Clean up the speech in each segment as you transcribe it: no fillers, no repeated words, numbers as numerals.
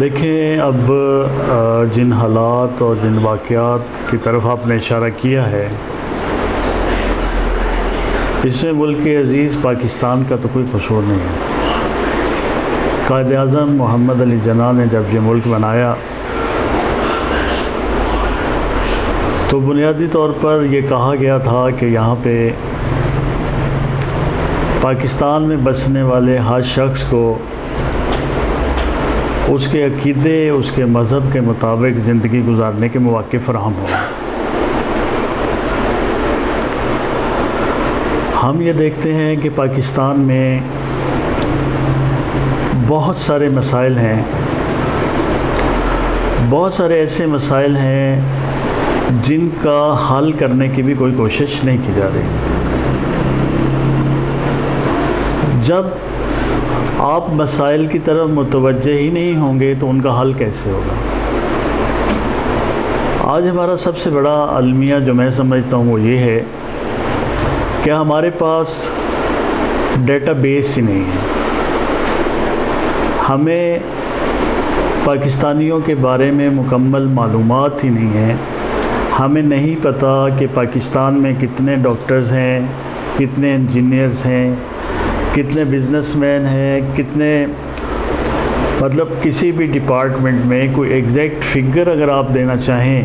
دیکھیں اب جن حالات اور جن واقعات کی طرف آپ نے اشارہ کیا ہے، اس میں ملک عزیز پاکستان کا تو کوئی قصور نہیں ہے۔ قائد اعظم محمد علی جناح نے جب یہ ملک بنایا تو بنیادی طور پر یہ کہا گیا تھا کہ یہاں پہ پاکستان میں بسنے والے ہر شخص کو اس کے عقیدے، اس کے مذہب کے مطابق زندگی گزارنے کے مواقع فراہم ہوں۔ ہم یہ دیکھتے ہیں کہ پاکستان میں بہت سارے مسائل ہیں، بہت سارے ایسے مسائل ہیں جن کا حل کرنے کی بھی کوئی کوشش نہیں کی جا رہی۔ جب آپ مسائل کی طرف متوجہ ہی نہیں ہوں گے تو ان کا حل کیسے ہوگا؟ آج ہمارا سب سے بڑا المیہ جو میں سمجھتا ہوں وہ یہ ہے کہ ہمارے پاس ڈیٹا بیس ہی نہیں ہے۔ ہمیں پاکستانیوں کے بارے میں مکمل معلومات ہی نہیں ہیں۔ ہمیں نہیں پتہ کہ پاکستان میں کتنے ڈاکٹرز ہیں، کتنے انجینئرز ہیں، کتنے بزنس مین ہیں، کتنے مطلب کسی بھی ڈپارٹمنٹ میں کوئی ایگزیکٹ فگر اگر آپ دینا چاہیں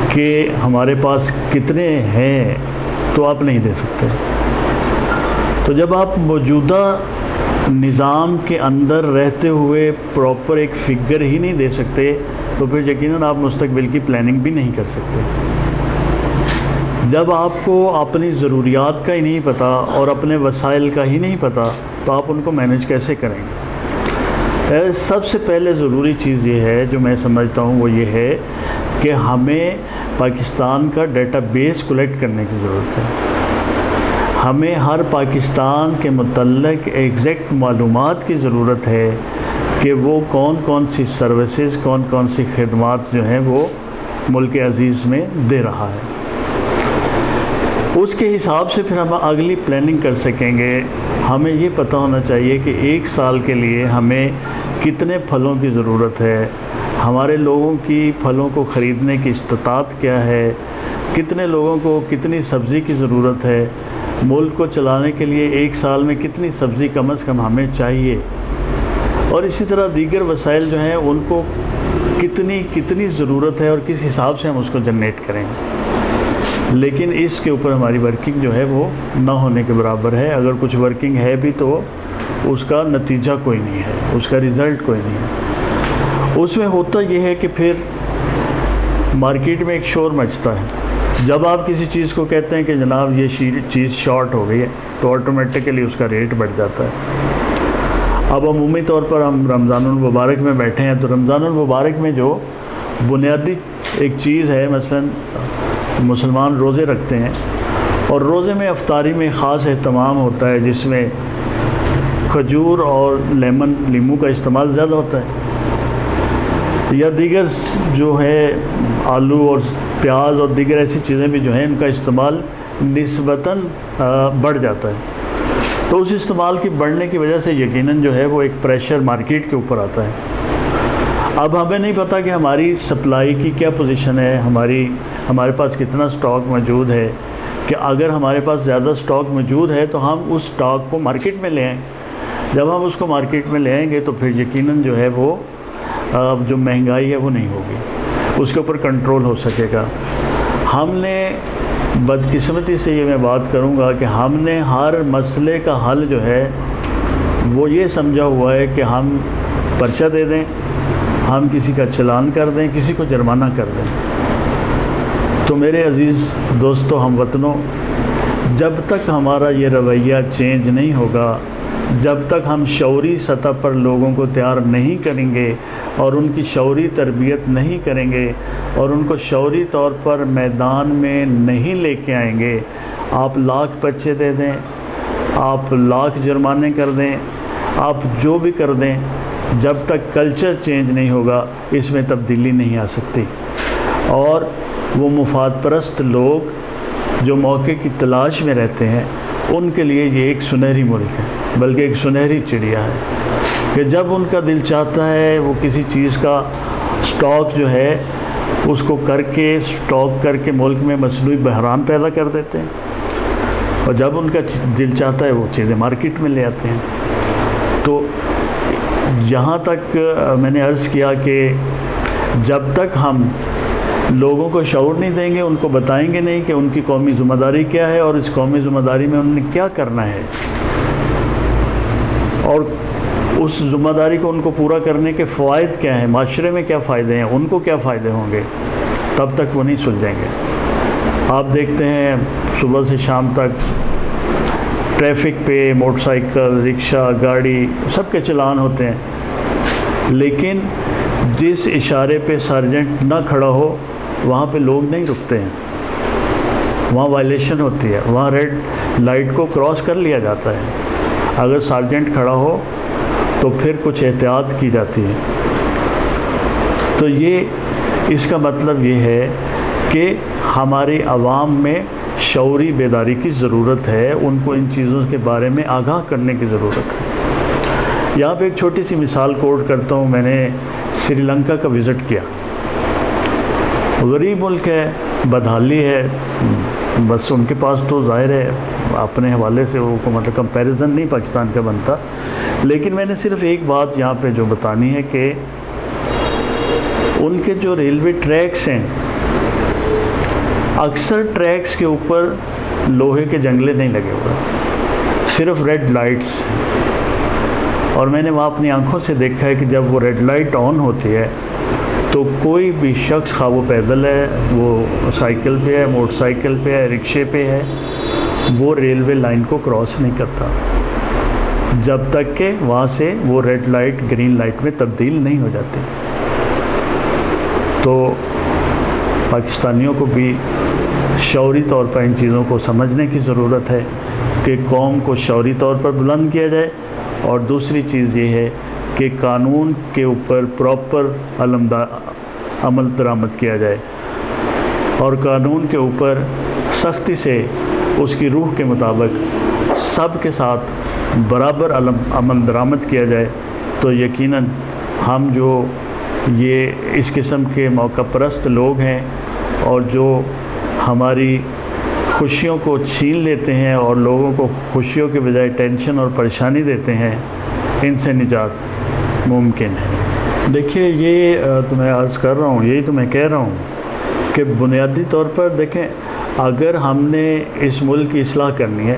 کہ ہمارے پاس کتنے ہیں تو آپ نہیں دے سکتے۔ تو جب آپ موجودہ نظام کے اندر رہتے ہوئے پراپر ایک فگر ہی نہیں دے سکتے تو پھر یقیناً آپ مستقبل کی پلاننگ بھی نہیں کر سکتے۔ جب آپ کو اپنی ضروریات کا ہی نہیں پتہ اور اپنے وسائل کا ہی نہیں پتہ تو آپ ان کو مینیج کیسے کریں گے؟ سب سے پہلے ضروری چیز یہ ہے جو میں سمجھتا ہوں وہ یہ ہے کہ ہمیں پاکستان کا ڈیٹا بیس کلیکٹ کرنے کی ضرورت ہے۔ ہمیں ہر پاکستان کے متعلق ایگزیکٹ معلومات کی ضرورت ہے کہ وہ کون کون سی سروسز، کون کون سی خدمات جو ہیں وہ ملک عزیز میں دے رہا ہے۔ اس کے حساب سے پھر ہم اگلی پلاننگ کر سکیں گے۔ ہمیں یہ پتہ ہونا چاہیے کہ ایک سال کے لیے ہمیں کتنے پھلوں کی ضرورت ہے، ہمارے لوگوں کی پھلوں کو خریدنے کی استطاعت کیا ہے، کتنے لوگوں کو کتنی سبزی کی ضرورت ہے، ملک کو چلانے کے لیے ایک سال میں کتنی سبزی کم از کم ہمیں چاہیے، اور اسی طرح دیگر وسائل جو ہیں ان کو کتنی ضرورت ہے اور کس حساب سے ہم اس کو جنریٹ کریں۔ لیکن اس کے اوپر ہماری ورکنگ جو ہے وہ نہ ہونے کے برابر ہے۔ اگر کچھ ورکنگ ہے بھی تو اس کا نتیجہ کوئی نہیں ہے، اس کا ریزلٹ کوئی نہیں ہے۔ اس میں ہوتا یہ ہے کہ پھر مارکیٹ میں ایک شور مچتا ہے۔ جب آپ کسی چیز کو کہتے ہیں کہ جناب یہ چیز شارٹ ہو گئی ہے تو آٹومیٹکلی اس کا ریٹ بڑھ جاتا ہے۔ اب عمومی طور پر ہم رمضان المبارک میں بیٹھے ہیں تو رمضان المبارک میں جو بنیادی ایک چیز ہے، مثلاً مسلمان روزے رکھتے ہیں اور روزے میں افطاری میں خاص اہتمام ہوتا ہے جس میں کھجور اور لیمو کا استعمال زیادہ ہوتا ہے، یا دیگر جو ہے آلو اور پیاز اور دیگر ایسی چیزیں بھی جو ہیں ان کا استعمال نسبتاً بڑھ جاتا ہے۔ تو اس استعمال کی بڑھنے کی وجہ سے یقیناً جو ہے وہ ایک پریشر مارکیٹ کے اوپر آتا ہے۔ اب ہمیں نہیں پتہ کہ ہماری سپلائی کی کیا پوزیشن ہے، ہمارے پاس کتنا سٹاک موجود ہے، کہ اگر ہمارے پاس زیادہ سٹاک موجود ہے تو ہم اس سٹاک کو مارکیٹ میں لے آئیں۔ جب ہم اس کو مارکیٹ میں لے آئیں گے تو پھر یقیناً جو ہے وہ جو مہنگائی ہے وہ نہیں ہوگی، اس کے اوپر کنٹرول ہو سکے گا۔ ہم نے بدقسمتی سے یہ میں بات کروں گا کہ ہم نے ہر مسئلے کا حل جو ہے وہ یہ سمجھا ہوا ہے کہ ہم پرچہ دے دیں، ہم کسی کا چلان کر دیں، کسی کو جرمانہ کر دیں۔ تو میرے عزیز دوستو، ہم وطنوں، جب تک ہمارا یہ رویہ چینج نہیں ہوگا، جب تک ہم شعوری سطح پر لوگوں کو تیار نہیں کریں گے اور ان کی شعوری تربیت نہیں کریں گے اور ان کو شعوری طور پر میدان میں نہیں لے کے آئیں گے، آپ لاکھ پرچے دے دیں، آپ لاکھ جرمانے کر دیں، آپ جو بھی کر دیں، جب تک کلچر چینج نہیں ہوگا اس میں تبدیلی نہیں آ سکتی۔ اور وہ مفاد پرست لوگ جو موقع کی تلاش میں رہتے ہیں ان کے لیے یہ ایک سنہری ملک ہے، بلکہ ایک سنہری چڑیا ہے۔ کہ جب ان کا دل چاہتا ہے وہ کسی چیز کا سٹاک جو ہے اس کو سٹاک کر کے ملک میں مصنوعی بحران پیدا کر دیتے ہیں، اور جب ان کا دل چاہتا ہے وہ چیزیں مارکیٹ میں لے آتے ہیں۔ تو جہاں تک میں نے عرض کیا کہ جب تک ہم لوگوں کو شعور نہیں دیں گے، ان کو بتائیں گے نہیں کہ ان کی قومی ذمہ داری کیا ہے اور اس قومی ذمہ داری میں انہوں نے کیا کرنا ہے، اور اس ذمہ داری کو ان کو پورا کرنے کے فوائد کیا ہیں، معاشرے میں کیا فائدے ہیں، ان کو کیا فائدے ہوں گے، تب تک وہ نہیں سلجھیں گے۔ آپ دیکھتے ہیں صبح سے شام تک ٹریفک پہ موٹر سائیکل، رکشہ، گاڑی سب کے چلان ہوتے ہیں، لیکن جس اشارے پہ سارجنٹ نہ کھڑا ہو وہاں پہ لوگ نہیں رکتے ہیں، وہاں وائلیشن ہوتی ہے، وہاں ریڈ لائٹ کو کراس کر لیا جاتا ہے۔ اگر سارجنٹ کھڑا ہو تو پھر کچھ احتیاط کی جاتی ہے۔ تو اس کا مطلب یہ ہے کہ ہماری عوام میں شعوری بیداری کی ضرورت ہے، ان کو ان چیزوں کے بارے میں آگاہ کرنے کی ضرورت ہے۔ یہاں پہ ایک چھوٹی سی مثال کوٹ کرتا ہوں۔ میں نے سری لنکا کا وزٹ کیا۔ غریب ملک ہے، بدحالی ہے، بس ان کے پاس تو ظاہر ہے اپنے حوالے سے وہ مطلب کمپیریزن نہیں پاکستان کا بنتا، لیکن میں نے صرف ایک بات یہاں پہ جو بتانی ہے کہ ان کے جو ریلوے ٹریکس ہیں، اکثر ٹریکس کے اوپر لوہے کے جنگلے نہیں لگے ہوئے، صرف ریڈ لائٹس، اور میں نے وہاں اپنی آنکھوں سے دیکھا ہے کہ جب وہ ریڈ لائٹ آن ہوتی ہے تو کوئی بھی شخص، خواہ وہ پیدل ہے، وہ سائیکل پہ ہے، موٹر سائیکل پہ ہے، رکشے پہ ہے، وہ ریلوے لائن کو کراس نہیں کرتا جب تک کہ وہاں سے وہ ریڈ لائٹ گرین لائٹ میں تبدیل نہیں ہو جاتی۔ تو پاکستانیوں کو بھی شعوری طور پر ان چیزوں کو سمجھنے کی ضرورت ہے کہ قوم کو شعوری طور پر بلند کیا جائے، اور دوسری چیز یہ ہے کہ قانون کے اوپر پراپر عمل درآمد کیا جائے، اور قانون کے اوپر سختی سے اس کی روح کے مطابق سب کے ساتھ برابر عمل درآمد کیا جائے، تو یقیناً ہم جو یہ اس قسم کے موقع پرست لوگ ہیں اور جو ہماری خوشیوں کو چھین لیتے ہیں اور لوگوں کو خوشیوں کے بجائے ٹینشن اور پریشانی دیتے ہیں، ان سے نجات ممکن ہے۔ دیکھیے، یہ تو میں عرض کر رہا ہوں، یہی تو میں کہہ رہا ہوں کہ بنیادی طور پر دیکھیں، اگر ہم نے اس ملک کی اصلاح کرنی ہے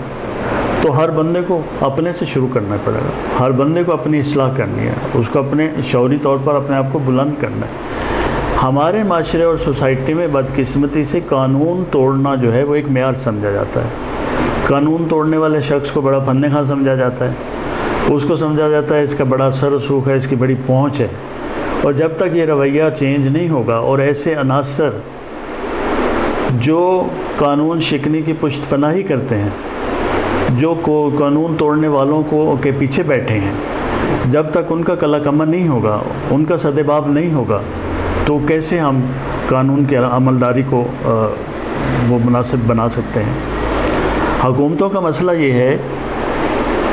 تو ہر بندے کو اپنے سے شروع کرنا پڑے گا، ہر بندے کو اپنی اصلاح کرنی ہے، اس کو اپنے شعوری طور پر اپنے آپ کو بلند کرنا ہے۔ ہمارے معاشرے اور سوسائٹی میں بدقسمتی سے قانون توڑنا جو ہے وہ ایک معیار سمجھا جاتا ہے۔ قانون توڑنے والے شخص کو بڑا فن خواہ سمجھا جاتا ہے، اس کو سمجھا جاتا ہے اس کا بڑا سر رسوخ ہے، اس کی بڑی پہنچ ہے، اور جب تک یہ رویہ چینج نہیں ہوگا اور ایسے عناصر جو قانون شکنی کی پشت پناہی کرتے ہیں، جو قانون توڑنے والوں کے پیچھے بیٹھے ہیں، جب تک ان کا قلع کمر نہیں ہوگا، ان کا سدباب نہیں ہوگا، تو کیسے ہم قانون کی عملداری کو وہ مناسب بنا سکتے ہیں؟ حکومتوں کا مسئلہ یہ ہے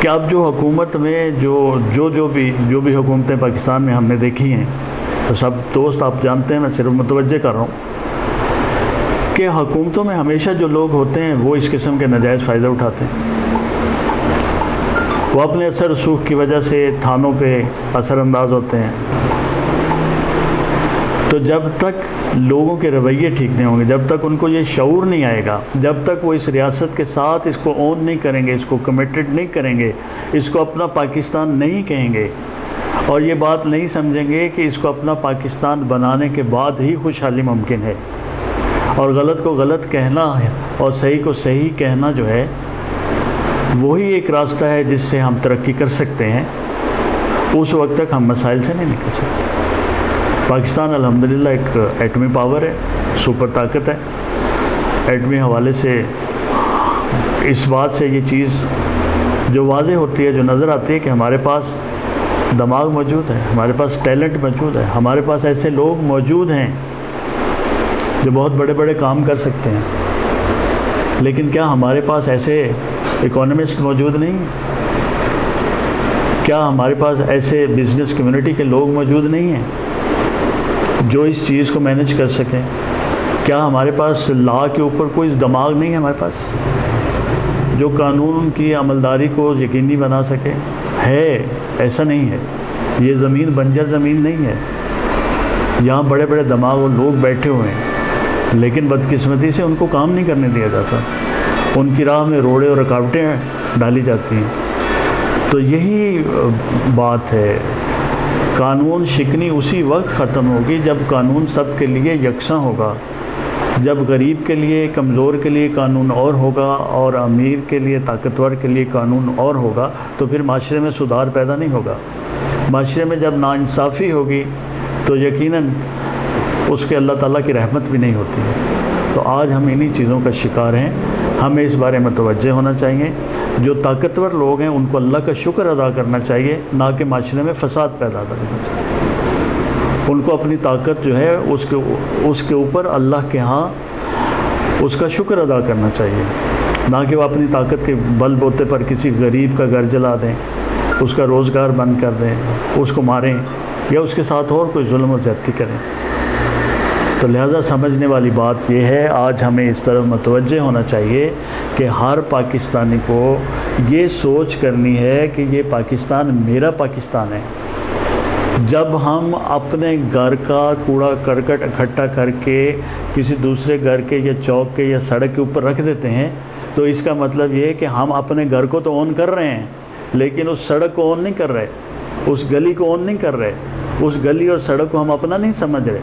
کہ اب جو حکومت میں جو بھی حکومتیں پاکستان میں ہم نے دیکھی ہیں، تو سب دوست آپ جانتے ہیں، میں صرف متوجہ کر رہا ہوں کہ حکومتوں میں ہمیشہ جو لوگ ہوتے ہیں وہ اس قسم کے ناجائز فائدہ اٹھاتے ہیں۔ وہ اپنے اثر رسوخ کی وجہ سے تھانوں پہ اثر انداز ہوتے ہیں۔ تو جب تک لوگوں کے رویے ٹھیک نہیں ہوں گے، جب تک ان کو یہ شعور نہیں آئے گا، جب تک وہ اس ریاست کے ساتھ اس کو اون نہیں کریں گے، اس کو کمیٹڈ نہیں کریں گے، اس کو اپنا پاکستان نہیں کہیں گے، اور یہ بات نہیں سمجھیں گے کہ اس کو اپنا پاکستان بنانے کے بعد ہی خوشحالی ممکن ہے، اور غلط کو غلط کہنا ہے اور صحیح کو صحیح کہنا جو ہے وہی ایک راستہ ہے جس سے ہم ترقی کر سکتے ہیں، اس وقت تک ہم مسائل سے نہیں نکل سکتے۔ پاکستان الحمدللہ ایک ایٹمی پاور ہے، سپر طاقت ہے۔ ایٹمی حوالے سے اس بات سے یہ چیز جو واضح ہوتی ہے، جو نظر آتی ہے کہ ہمارے پاس دماغ موجود ہے، ہمارے پاس ٹیلنٹ موجود ہے، ہمارے پاس ایسے لوگ موجود ہیں جو بہت بڑے بڑے کام کر سکتے ہیں، لیکن کیا ہمارے پاس ایسے اکانومسٹ موجود نہیں ہیں؟ کیا ہمارے پاس ایسے بزنس کمیونٹی کے لوگ موجود نہیں ہیں جو اس چیز کو مینیج کر سکیں؟ کیا ہمارے پاس لا کے اوپر کوئی دماغ نہیں ہے ہمارے پاس جو قانون کی عملداری کو یقینی بنا سکے؟ ہے، ایسا نہیں ہے. یہ زمین بنجر زمین نہیں ہے. یہاں بڑے بڑے دماغ اور لوگ بیٹھے ہوئے ہیں، لیکن بدقسمتی سے ان کو کام نہیں کرنے دیا جاتا. ان کی راہ میں روڑے اور رکاوٹیں ڈالی جاتی ہیں. تو یہی بات ہے. قانون شکنی اسی وقت ختم ہوگی جب قانون سب کے لیے یکساں ہوگا. جب غریب کے لیے، کمزور کے لیے قانون اور ہوگا اور امیر کے لیے، طاقتور کے لیے قانون اور ہوگا، تو پھر معاشرے میں سدھار پیدا نہیں ہوگا. معاشرے میں جب ناانصافی ہوگی تو یقیناً اس کے اللہ تعالیٰ کی رحمت بھی نہیں ہوتی ہے. تو آج ہم انہی چیزوں کا شکار ہیں. ہمیں اس بارے میں توجہ ہونا چاہیے. جو طاقتور لوگ ہیں ان کو اللہ کا شکر ادا کرنا چاہیے، نہ کہ معاشرے میں فساد پیدا کرنا چاہیے. ان کو اپنی طاقت جو ہے اس کے اوپر اللہ کے ہاں اس کا شکر ادا کرنا چاہیے، نہ کہ وہ اپنی طاقت کے بل بوتے پر کسی غریب کا گھر جلا دیں، اس کا روزگار بند کر دیں، اس کو ماریں یا اس کے ساتھ اور کوئی ظلم و زیادتی کریں. تو لہٰذا سمجھنے والی بات یہ ہے، آج ہمیں اس طرف متوجہ ہونا چاہیے کہ ہر پاکستانی کو یہ سوچ کرنی ہے کہ یہ پاکستان میرا پاکستان ہے. جب ہم اپنے گھر کا کوڑا کرکٹ اکٹھا کر کے کسی دوسرے گھر کے یا چوک کے یا سڑک کے اوپر رکھ دیتے ہیں، تو اس کا مطلب یہ ہے کہ ہم اپنے گھر کو تو اون کر رہے ہیں، لیکن اس سڑک کو اون نہیں کر رہے، اس گلی کو اون نہیں کر رہے. اس گلی اور سڑک کو ہم اپنا نہیں سمجھ رہے.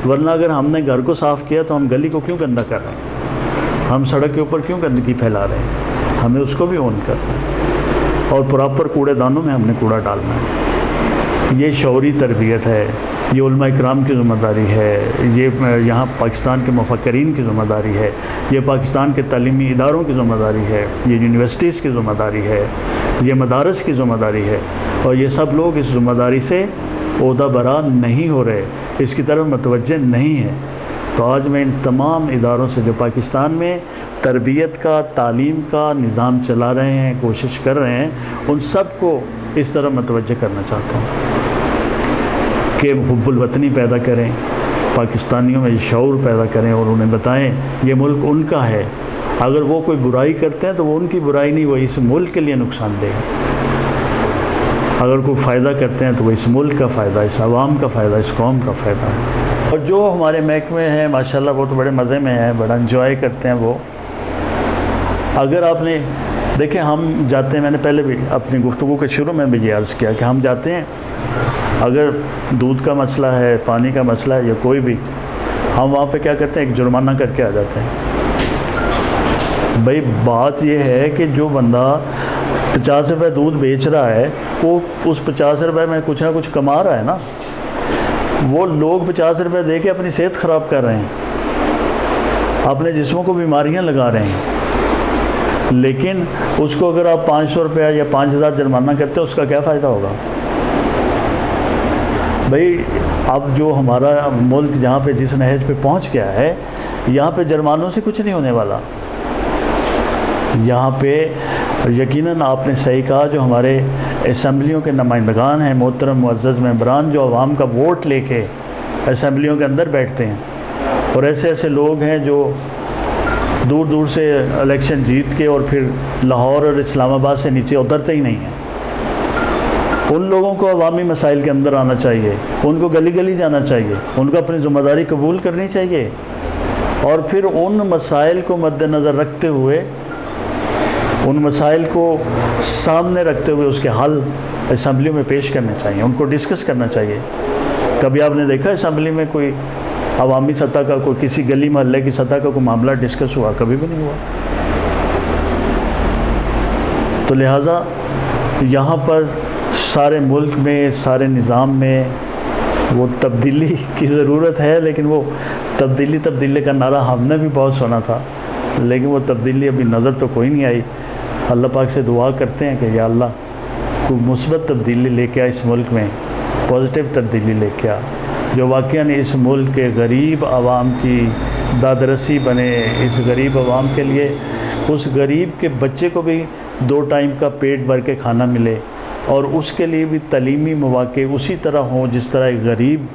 ورنہ اگر ہم نے گھر کو صاف کیا تو ہم گلی کو کیوں گندا کر رہے ہیں؟ ہم سڑک کے اوپر کیوں گندگی پھیلا رہے ہیں؟ ہمیں اس کو بھی اون کرنا ہے اور پراپر کوڑے دانوں میں ہم نے کوڑا ڈالنا ہے. یہ شعوری تربیت ہے، یہ علماء اکرام کی ذمہ داری ہے، یہ یہاں پاکستان کے مفکرین کی ذمہ داری ہے، یہ پاکستان کے تعلیمی اداروں کی ذمہ داری ہے، یہ یونیورسٹیز کی ذمہ داری ہے، یہ مدارس کی ذمہ داری ہے. اور یہ سب لوگ اس ذمہ داری سے عہدہ برا نہیں ہو رہے، اس کی طرف متوجہ نہیں ہیں. تو آج میں ان تمام اداروں سے جو پاکستان میں تربیت کا، تعلیم کا نظام چلا رہے ہیں، کوشش کر رہے ہیں، ان سب کو اس طرح متوجہ کرنا چاہتا ہوں کہ حب الوطنی پیدا کریں، پاکستانیوں میں شعور پیدا کریں اور انہیں بتائیں یہ ملک ان کا ہے. اگر وہ کوئی برائی کرتے ہیں تو وہ ان کی برائی نہیں، وہ اس ملک کے لیے نقصان دہ ہے. اگر کوئی فائدہ کرتے ہیں تو وہ اس ملک کا فائدہ، اس عوام کا فائدہ، اس قوم کا فائدہ ہے. اور جو ہمارے محکمے ہیں ماشاءاللہ وہ تو بڑے مزے میں ہیں، بڑا انجوائے کرتے ہیں وہ. اگر آپ نے دیکھیں ہم جاتے ہیں، میں نے پہلے بھی اپنی گفتگو کے شروع میں بھی یہ عرض کیا کہ ہم جاتے ہیں، اگر دودھ کا مسئلہ ہے، پانی کا مسئلہ ہے یا کوئی بھی، ہم وہاں پہ کیا کرتے ہیں، ایک جرمانہ کر کے آ جاتے ہیں. بھائی بات یہ ہے کہ جو بندہ 50 روپے دودھ بیچ رہا ہے وہ اس 50 روپے میں کچھ نہ کچھ کما رہا ہے نا. وہ لوگ 50 روپے دے کے اپنی صحت خراب کر رہے ہیں، اپنے جسموں کو بیماریاں لگا رہے ہیں. لیکن اس کو اگر آپ 500 روپے یا 5000 جرمانہ کرتے ہیں، اس کا کیا فائدہ ہوگا؟ بھائی اب جو ہمارا ملک جہاں پہ جس نہج پہ پہنچ گیا ہے، یہاں پہ جرمانوں سے کچھ نہیں ہونے والا. یہاں پہ یقیناً آپ نے صحیح کہا، جو ہمارے اسمبلیوں کے نمائندگان ہیں، محترم معزز ممبران، جو عوام کا ووٹ لے کے اسمبلیوں کے اندر بیٹھتے ہیں، اور ایسے ایسے لوگ ہیں جو دور دور سے الیکشن جیت کے اور پھر لاہور اور اسلام آباد سے نیچے اترتے ہی نہیں ہیں. ان لوگوں کو عوامی مسائل کے اندر آنا چاہیے، ان کو گلی گلی جانا چاہیے، ان کو اپنی ذمہ داری قبول کرنی چاہیے، اور پھر ان مسائل کو مد نظر رکھتے ہوئے، ان مسائل کو سامنے رکھتے ہوئے اس کے حل اسمبلیوں میں پیش کرنے چاہیے، ان کو ڈسکس کرنا چاہیے. کبھی آپ نے دیکھا اسمبلی میں کوئی عوامی سطح کا، کوئی کسی گلی محلے کی سطح کا کوئی معاملہ ڈسکس ہوا؟ کبھی بھی نہیں ہوا. تو لہٰذا یہاں پر سارے ملک میں، سارے نظام میں وہ تبدیلی کی ضرورت ہے، لیکن وہ تبدیلی کا نعرہ ہم نے بھی بہت سنا تھا، لیکن وہ تبدیلی ابھی نظر تو کوئی نہیں آئی. اللہ پاک سے دعا کرتے ہیں کہ یا اللہ کوئی مثبت تبدیلی لے کے آ، اس ملک میں پازیٹیو تبدیلی لے کے آ، جو واقعاً اس ملک کے غریب عوام کی دادرسی بنے. اس غریب عوام کے لیے، اس غریب کے بچے کو بھی 2 ٹائم کا پیٹ بھر کے کھانا ملے، اور اس کے لیے بھی تعلیمی مواقع اسی طرح ہوں جس طرح ایک غریب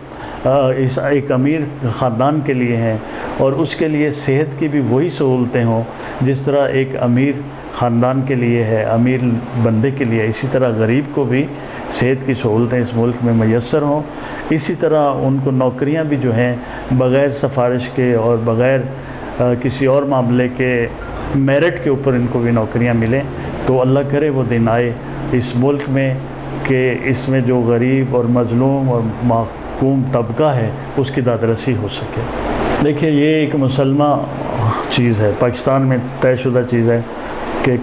ایک امیر خاندان کے لیے ہیں، اور اس کے لیے صحت کی بھی وہی سہولتیں ہوں جس طرح ایک امیر خاندان کے لیے ہے، امیر بندے کے لیے، اسی طرح غریب کو بھی صحت کی سہولتیں اس ملک میں میسر ہوں۔ اسی طرح ان کو نوکریاں بھی جو ہیں بغیر سفارش کے اور بغیر کسی اور معاملے کے میرٹ کے اوپر ان کو بھی نوکریاں ملیں، تو اللہ کرے وہ دن آئے اس ملک میں کہ اس میں جو غریب اور مظلوم اور محکوم طبقہ ہے اس کی دادرسی ہو سکے۔ دیکھیے یہ ایک مسلمہ چیز ہے، پاکستان میں طے شدہ چیز ہے کہ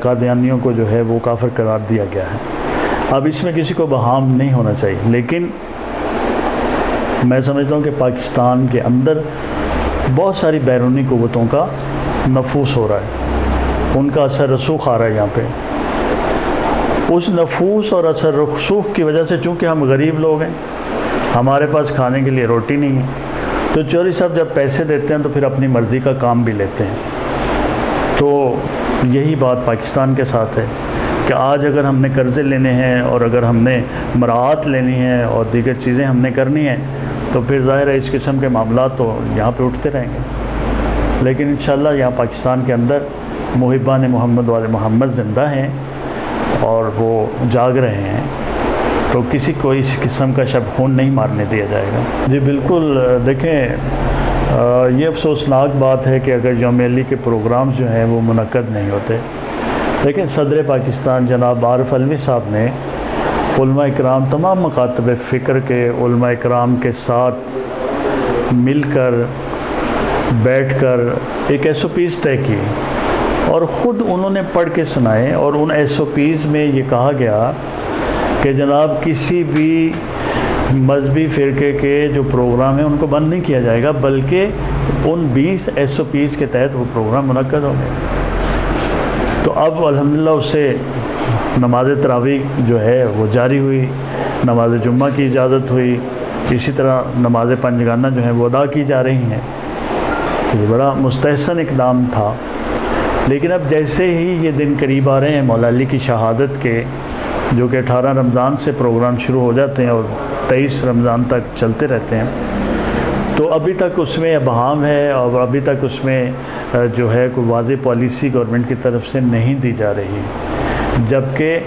قادیانیوں کو جو ہے وہ کافر قرار دیا گیا ہے۔ اب اس میں کسی کو بہام نہیں ہونا چاہیے، لیکن میں سمجھتا ہوں کہ پاکستان کے اندر بہت ساری بیرونی قوتوں کا نفوذ ہو رہا ہے، ان کا اثر رسوخ آ رہا ہے یہاں پہ۔ اس نفوذ اور اثر رسوخ کی وجہ سے چونکہ ہم غریب لوگ ہیں، ہمارے پاس کھانے کے لیے روٹی نہیں ہے، تو چوری صاحب جب پیسے دیتے ہیں تو پھر اپنی مرضی کا کام بھی لیتے ہیں۔ تو یہی بات پاکستان کے ساتھ ہے کہ آج اگر ہم نے قرضے لینے ہیں اور اگر ہم نے مراعات لینی ہے اور دیگر چیزیں ہم نے کرنی ہیں تو پھر ظاہر ہے اس قسم کے معاملات تو یہاں پہ اٹھتے رہیں گے، لیکن انشاءاللہ یہاں پاکستان کے اندر محبان محمد والے محمد زندہ ہیں اور وہ جاگ رہے ہیں، تو کسی کو اس قسم کا شب خون نہیں مارنے دیا جائے گا۔ جی بالکل، دیکھیں یہ افسوسناک بات ہے کہ اگر یوم علی کے پروگرامز جو ہیں وہ منعقد نہیں ہوتے، لیکن صدر پاکستان جناب عارف علوی صاحب نے علماء اکرام، تمام مکاتب فکر کے علماء اکرام کے ساتھ مل کر بیٹھ کر ایک ایس او پیز طے کی اور خود انہوں نے پڑھ کے سنائے، اور ان ایس او پیز میں یہ کہا گیا کہ جناب کسی بھی مذہبی فرقے کے جو پروگرام ہیں ان کو بند نہیں کیا جائے گا، بلکہ ان 20 ایس او پیز کے تحت وہ پروگرام منعقد ہوں گے۔ تو اب الحمدللہ اس سے نماز تراویح جو ہے وہ جاری ہوئی، نماز جمعہ کی اجازت ہوئی، اسی طرح نماز پنجگانہ جو ہیں وہ ادا کی جا رہی ہیں۔ تو یہ بڑا مستحسن اقدام تھا، لیکن اب جیسے ہی یہ دن قریب آ رہے ہیں مولا علی کی شہادت کے، جو کہ 18 رمضان سے پروگرام شروع ہو جاتے ہیں اور 23 رمضان تک چلتے رہتے ہیں، تو ابھی تک اس میں ابہام ہے اور ابھی تک اس میں جو ہے کوئی واضح پالیسی گورنمنٹ کی طرف سے نہیں دی جا رہی، جبکہ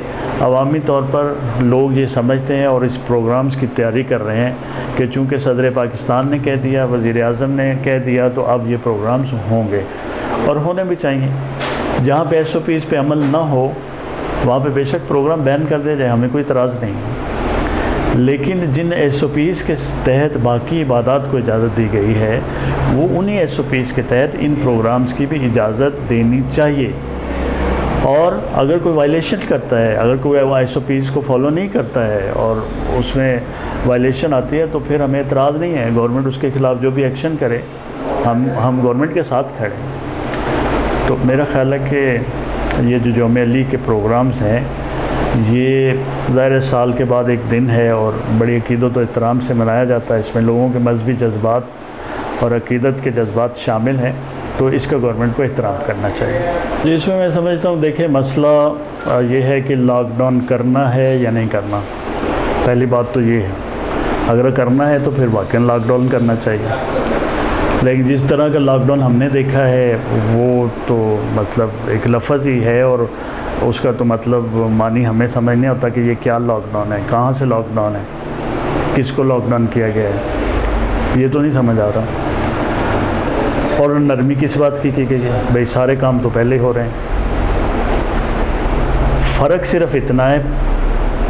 عوامی طور پر لوگ یہ سمجھتے ہیں اور اس پروگرامز کی تیاری کر رہے ہیں کہ چونکہ صدر پاکستان نے کہہ دیا، وزیر اعظم نے کہہ دیا، تو اب یہ پروگرامز ہوں گے اور ہونے بھی چاہیے۔ جہاں پہ ایس او پیز پہ عمل نہ ہو وہاں پہ بے شک پروگرام بین کر دیا جائے، ہمیں کوئی اعتراض نہیں، لیکن جن ایس او پیز کے تحت باقی عبادات کو اجازت دی گئی ہے وہ انہی ایس او پیز کے تحت ان پروگرامز کی بھی اجازت دینی چاہیے۔ اور اگر کوئی وائلیشن کرتا ہے، اگر کوئی ایس او پیز کو فالو نہیں کرتا ہے اور اس میں وائلیشن آتی ہے، تو پھر ہمیں اعتراض نہیں ہے، گورنمنٹ اس کے خلاف جو بھی ایکشن کرے ہم گورنمنٹ کے ساتھ کھڑے ہیں۔ تو میرا خیال ہے کہ یہ جو یوم علی کے پروگرامز ہیں یہ ظاہر سال کے بعد ایک دن ہے اور بڑی عقیدت و احترام سے منایا جاتا ہے، اس میں لوگوں کے مذہبی جذبات اور عقیدت کے جذبات شامل ہیں، تو اس کا گورنمنٹ کو احترام کرنا چاہیے۔ اس میں سمجھتا ہوں، دیکھیں مسئلہ یہ ہے کہ لاک ڈاؤن کرنا ہے یا نہیں کرنا۔ پہلی بات تو یہ ہے، اگر کرنا ہے تو پھر واقعی لاک ڈاؤن کرنا چاہیے، لیکن جس طرح کا لاک ڈاؤن ہم نے دیکھا ہے وہ تو مطلب ایک لفظ ہی ہے اور اس کا تو مطلب معنی ہمیں سمجھ نہیں ہوتا کہ یہ کیا لاک ڈاؤن ہے، کہاں سے لاک ڈاؤن ہے، کس کو لاک ڈاؤن کیا گیا ہے، یہ تو نہیں سمجھ آ رہا۔ اور نرمی کس بات کی گئی ہے؟ بھئی سارے کام تو پہلے ہو رہے ہیں۔ فرق صرف اتنا ہے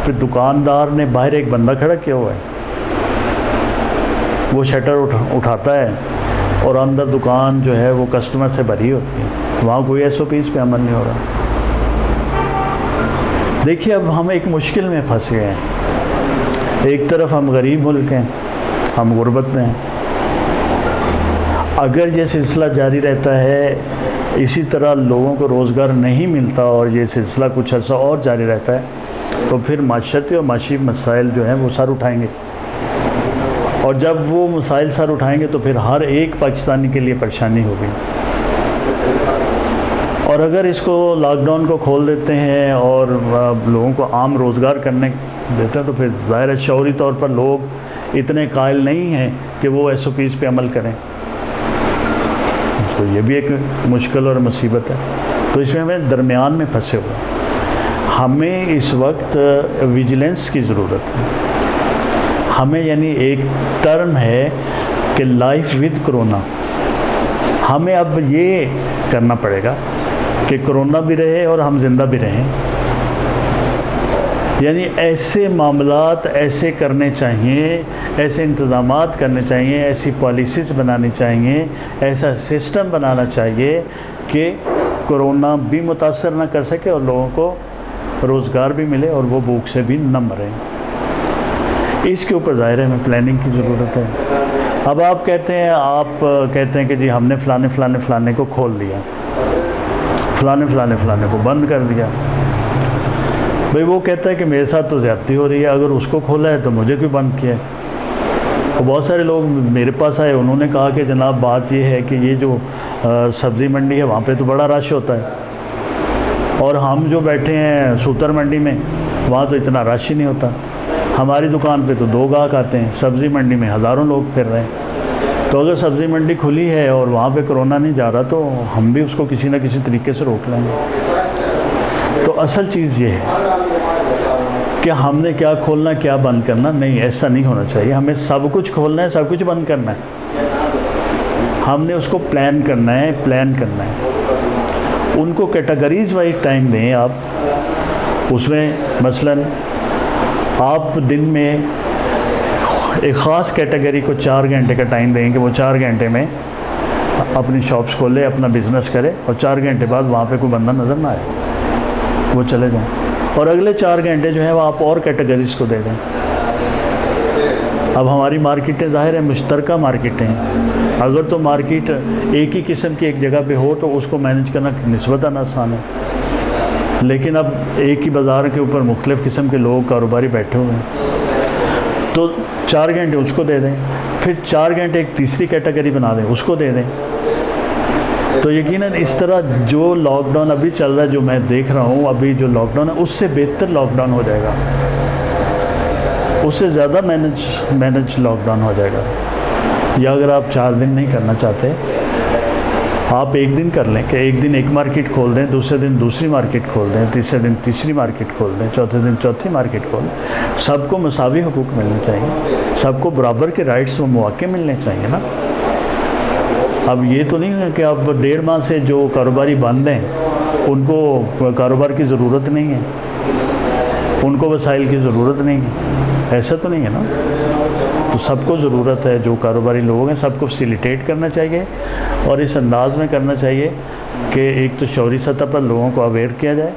کہ دکاندار نے باہر ایک بندہ کھڑا کیا ہوا ہے، وہ شٹر اٹھاتا ہے اور اندر دکان جو ہے وہ کسٹمر سے بھری ہوتی ہے، وہاں کوئی ایس او پیز پہ عمل نہیں ہو رہا۔ دیکھیے اب ہم ایک مشکل میں پھنس گئے ہیں، ایک طرف ہم غریب ملک ہیں، ہم غربت میں ہیں، اگر یہ سلسلہ جاری رہتا ہے، اسی طرح لوگوں کو روزگار نہیں ملتا اور یہ سلسلہ کچھ عرصہ اور جاری رہتا ہے، تو پھر معاشرتی اور معاشی مسائل جو ہیں وہ سر اٹھائیں گے، اور جب وہ مسائل سر اٹھائیں گے تو پھر ہر ایک پاکستانی کے لیے پریشانی ہوگی۔ اور اگر اس کو لاک ڈاؤن کو کھول دیتے ہیں اور لوگوں کو عام روزگار کرنے دیتے ہیں تو پھر ظاہر ہے شعوری طور پر لوگ اتنے قائل نہیں ہیں کہ وہ ایس او پیز پہ عمل کریں، تو یہ بھی ایک مشکل اور مصیبت ہے۔ تو اس میں ہمیں درمیان میں پھنسے ہوئے ہیں۔ ہمیں اس وقت ویجیلنس کی ضرورت ہے۔ ہمیں یعنی ایک ٹرم ہے کہ لائف ود کرونا، ہمیں اب یہ کرنا پڑے گا کہ کرونا بھی رہے اور ہم زندہ بھی رہیں، یعنی ایسے معاملات ایسے کرنے چاہیے، ایسے انتظامات کرنے چاہیے، ایسی پالیسیز بنانی چاہیے، ایسا سسٹم بنانا چاہیے کہ کرونا بھی متاثر نہ کر سکے اور لوگوں کو روزگار بھی ملے اور وہ بھوک سے بھی نہ مریں۔ اس کے اوپر ظاہر ہے ہمیں پلاننگ کی ضرورت ہے۔ اب آپ کہتے ہیں کہ جی ہم نے فلانے کو کھول دیا، فلانے کو بند کر دیا۔ بھئی وہ کہتا ہے کہ میرے ساتھ تو زیادتی ہو رہی ہے، اگر اس کو کھولا ہے تو مجھے کیوں بند کیا ہے؟ تو بہت سارے لوگ میرے پاس آئے، انہوں نے کہا کہ جناب بات یہ ہے کہ یہ جو سبزی منڈی ہے وہاں پہ تو بڑا رش ہوتا ہے، اور ہم جو بیٹھے ہیں سوتر منڈی میں وہاں تو اتنا رش ہی نہیں ہوتا، ہماری دکان پہ تو 2 گاہک آتے ہیں، سبزی منڈی میں ہزاروں لوگ پھر رہے ہیں۔ تو اگر سبزی منڈی کھلی ہے اور وہاں پہ کرونا نہیں جا رہا تو ہم بھی اس کو کسی نہ کسی طریقے سے روک لیں گے۔ تو اصل چیز یہ ہے کہ ہم نے کیا کھولنا کیا بند کرنا، نہیں ایسا نہیں ہونا چاہیے۔ ہمیں سب کچھ کھولنا ہے، سب کچھ بند کرنا ہے، ہم نے اس کو پلان کرنا ہے۔ ان کو کیٹیگریز وائز ٹائم دیں آپ، اس میں مثلاً آپ دن میں ایک خاص کیٹیگری کو 4 گھنٹے کا ٹائم دیں کہ وہ 4 گھنٹے میں اپنی شاپس کھولے، اپنا بزنس کرے، اور 4 گھنٹے بعد وہاں پہ کوئی بندہ نظر نہ آئے، وہ چلے جائیں، اور اگلے 4 گھنٹے جو ہیں وہ آپ اور کیٹیگریز کو دے دیں۔ اب ہماری مارکیٹیں ظاہر ہے مشترکہ مارکیٹیں ہیں، اگر تو مارکیٹ ایک ہی قسم کی ایک جگہ پہ ہو تو اس کو مینج کرنا نسبتاً آسان ہے، لیکن اب ایک ہی بازار کے اوپر مختلف قسم کے لوگ کاروباری بیٹھے ہوئے ہیں، تو 4 گھنٹے اس کو دے دیں، پھر 4 گھنٹے ایک تیسری کیٹیگری بنا دیں، اس کو دے دیں۔ تو یقیناً اس طرح جو لاک ڈاؤن ابھی چل رہا ہے، جو میں دیکھ رہا ہوں ابھی جو لاک ڈاؤن ہے، اس سے بہتر لاک ڈاؤن ہو جائے گا، اس سے زیادہ مینج لاک ڈاؤن ہو جائے گا۔ یا اگر آپ 4 دن نہیں کرنا چاہتے، آپ 1 دن کر لیں کہ ایک دن ایک مارکیٹ کھول دیں، دوسرے دن دوسری مارکیٹ کھول دیں، تیسرے دن تیسری مارکیٹ کھول دیں، چوتھے دن چوتھی مارکیٹ کھول دیں۔ سب کو مساوی حقوق ملنے چاہیے، سب کو برابر کے رائٹس و مواقع ملنے چاہیے نا۔ اب یہ تو نہیں ہے کہ اب 1.5 ماہ سے جو کاروباری بند ہیں ان کو کاروبار کی ضرورت نہیں ہے، ان کو وسائل کی ضرورت نہیں ہے، ایسا تو نہیں ہے نا۔ تو سب کو ضرورت ہے، جو کاروباری لوگ ہیں سب کو فیسیلیٹیٹ کرنا چاہیے، اور اس انداز میں کرنا چاہیے کہ ایک تو شعوری سطح پر لوگوں کو اویئر کیا جائے،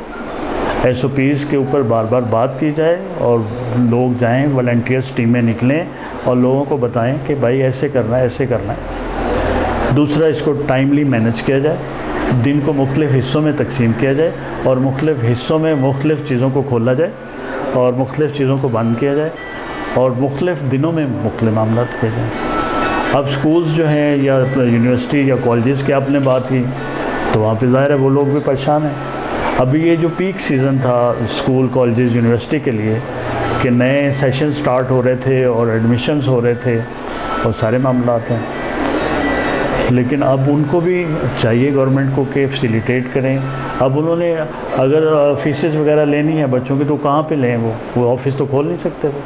ایس او پیز کے اوپر بار بار بات کی جائے، اور لوگ جائیں والنٹیئرس ٹیمیں نکلیں اور لوگوں کو بتائیں کہ بھائی ایسے کرنا ہے، ایسے کرنا ہے۔ دوسرا، اس کو ٹائملی مینج کیا جائے، دن کو مختلف حصوں میں تقسیم کیا جائے، اور مختلف حصوں میں مختلف چیزوں کو کھولا جائے اور مختلف چیزوں کو بند کیا جائے، اور مختلف دنوں میں مختلف معاملات کیے جائیں۔ اب سکولز جو ہیں یا یونیورسٹی یا کالجز کی آپ نے بات کی، تو وہاں پہ ظاہر ہے وہ لوگ بھی پریشان ہیں۔ ابھی یہ جو پیک سیزن تھا اسکول کالجز یونیورسٹی کے لیے کہ نئے سیشن سٹارٹ ہو رہے تھے اور ایڈمیشنز ہو رہے تھے اور سارے معاملات ہیں، لیکن اب ان کو بھی چاہیے گورنمنٹ کو کہ فیسیلیٹیٹ کریں۔ اب انہوں نے اگر فیسز وغیرہ لینی ہے بچوں کی تو کہاں پہ لیں، وہ آفس تو کھول نہیں سکتے، وہ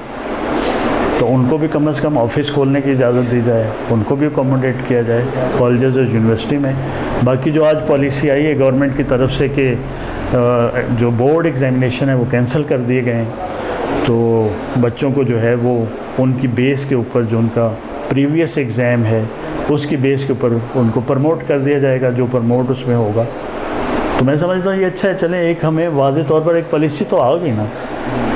تو ان کو بھی کم از کم آفس کھولنے کی اجازت دی جائے، ان کو بھی اکوموڈیٹ کیا جائے کالجز اور یونیورسٹی میں۔ باقی جو آج پالیسی آئی ہے گورنمنٹ کی طرف سے کہ جو بورڈ ایگزامینیشن ہے وہ کینسل کر دیے گئے ہیں، تو بچوں کو جو ہے وہ ان کی بیس کے اوپر جو ان کا پریویس ایگزام ہے اس کی بیس کے اوپر ان کو پرموٹ کر دیا جائے گا، جو پرموٹ اس میں ہوگا۔ تو میں سمجھتا ہوں یہ اچھا ہے، چلیں ایک ہمیں واضح طور پر ایک پالیسی تو آ گئی نا،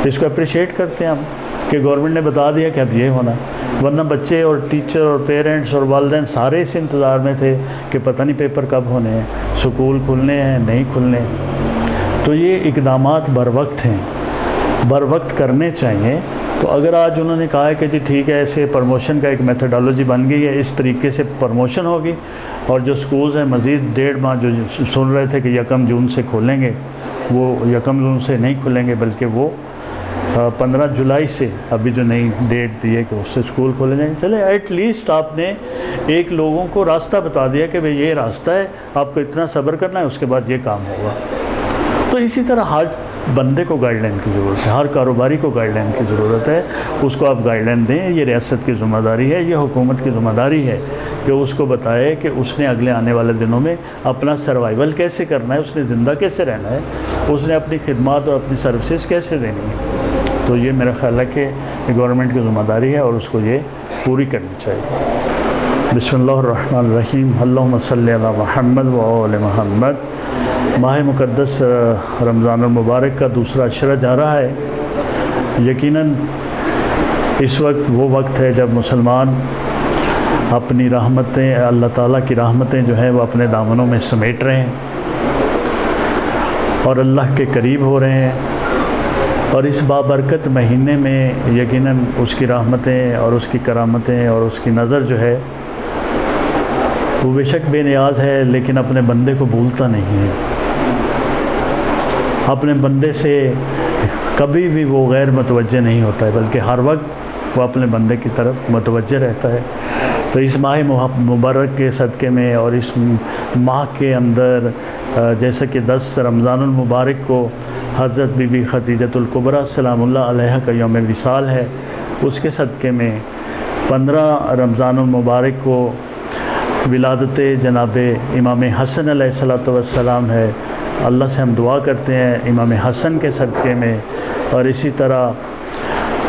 اس کو اپریشیٹ کرتے ہیں ہم کہ گورنمنٹ نے بتا دیا کہ اب یہ ہونا ہے، ورنہ بچے اور ٹیچر اور پیرنٹس اور والدین سارے اس انتظار میں تھے کہ پتہ نہیں پیپر کب ہونے ہیں، سکول کھلنے ہیں نہیں کھلنے ہیں۔ تو یہ اقدامات بر وقت ہیں، بر وقت کرنے چاہیے، تو اگر آج انہوں نے کہا ہے کہ جی ٹھیک ہے ایسے پروموشن کا ایک میتھڈالوجی بن گئی ہے، اس طریقے سے پروموشن ہوگی، اور جو سکولز ہیں مزید 1.5 ماہ جو سن رہے تھے کہ 1 جون سے کھولیں گے، وہ 1 جون سے نہیں کھلیں گے بلکہ وہ 15 جولائی سے ابھی جو نئی ڈیٹ دی ہے کہ اس سے اسکول کھولے جائیں گے۔ چلے ایٹ لیسٹ آپ نے ایک لوگوں کو راستہ بتا دیا کہ بھئی یہ راستہ ہے، آپ کو اتنا صبر کرنا ہے، اس کے بعد یہ کام ہوگا۔ تو اسی طرح ہر بندے کو گائیڈ لائن کی ضرورت ہے، ہر کاروباری کو گائیڈ لائن کی ضرورت ہے، اس کو آپ گائیڈ لائن دیں۔ یہ ریاست کی ذمہ داری ہے، یہ حکومت کی ذمہ داری ہے کہ اس کو بتائے کہ اس نے اگلے آنے والے دنوں میں اپنا سروائیول کیسے کرنا ہے، اس نے زندہ کیسے رہنا ہے، اس نے اپنی خدمات اور اپنی سروسز کیسے دینی ہے۔ تو یہ میرا خیال ہے کہ گورنمنٹ کی ذمہ داری ہے اور اس کو یہ پوری کرنی چاہیے۔ بسم اللہ الرحمن الرحیم، اللہم صلی علی محمد و آل محمد۔ ماہ مقدس رمضان المبارک کا دوسرا عشرہ جا رہا ہے۔ یقیناً اس وقت وہ وقت ہے جب مسلمان اپنی رحمتیں، اللہ تعالیٰ کی رحمتیں جو ہیں وہ اپنے دامنوں میں سمیٹ رہے ہیں اور اللہ کے قریب ہو رہے ہیں، اور اس بابرکت مہینے میں یقیناً اس کی رحمتیں اور اس کی کرامتیں اور اس کی نظر جو ہے وہ بے شک بے نیاز ہے، لیکن اپنے بندے کو بھولتا نہیں ہے۔ اپنے بندے سے کبھی بھی وہ غیر متوجہ نہیں ہوتا ہے، بلکہ ہر وقت وہ اپنے بندے کی طرف متوجہ رہتا ہے۔ تو اس ماہ مبارک کے صدقے میں اور اس ماہ کے اندر جیسا کہ 10 رمضان المبارک کو حضرت بی بی خدیجۃ الکبریٰ سلام اللہ علیہا کا یوم وصال ہے، اس کے صدقے میں 15 رمضان المبارک کو ولادت جناب امام حسن علیہ السلام ہے۔ اللہ سے ہم دعا کرتے ہیں امام حسن کے صدقے میں، اور اسی طرح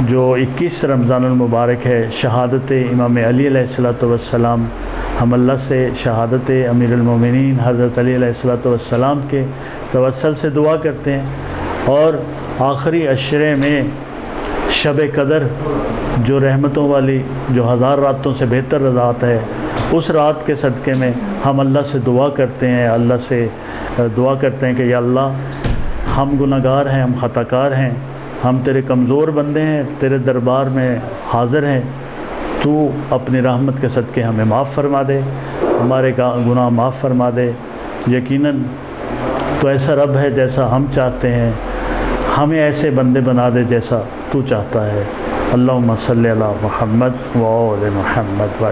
جو 21 رمضان المبارک ہے شہادت امام علی علیہ السلام، ہم اللہ سے شہادت امیر المومنین حضرت علی علیہ السلام کے توسل سے دعا کرتے ہیں، اور آخری عشرے میں شب قدر جو رحمتوں والی، جو 1000 راتوں سے بہتر رات ہے، اس رات کے صدقے میں ہم اللہ سے دعا کرتے ہیں، اللہ سے دعا کرتے ہیں کہ یا اللہ ہم گناہگار ہیں، ہم خطا کار ہیں، ہم تیرے کمزور بندے ہیں، تیرے دربار میں حاضر ہیں، تو اپنی رحمت کے صدقے ہمیں معاف فرما دے، ہمارے گناہ معاف فرما دے۔ یقیناً تو ایسا رب ہے جیسا ہم چاہتے ہیں، ہمیں ایسے بندے بنا دے جیسا تو چاہتا ہے۔ اللہم صلی علی محمد و آل محمد و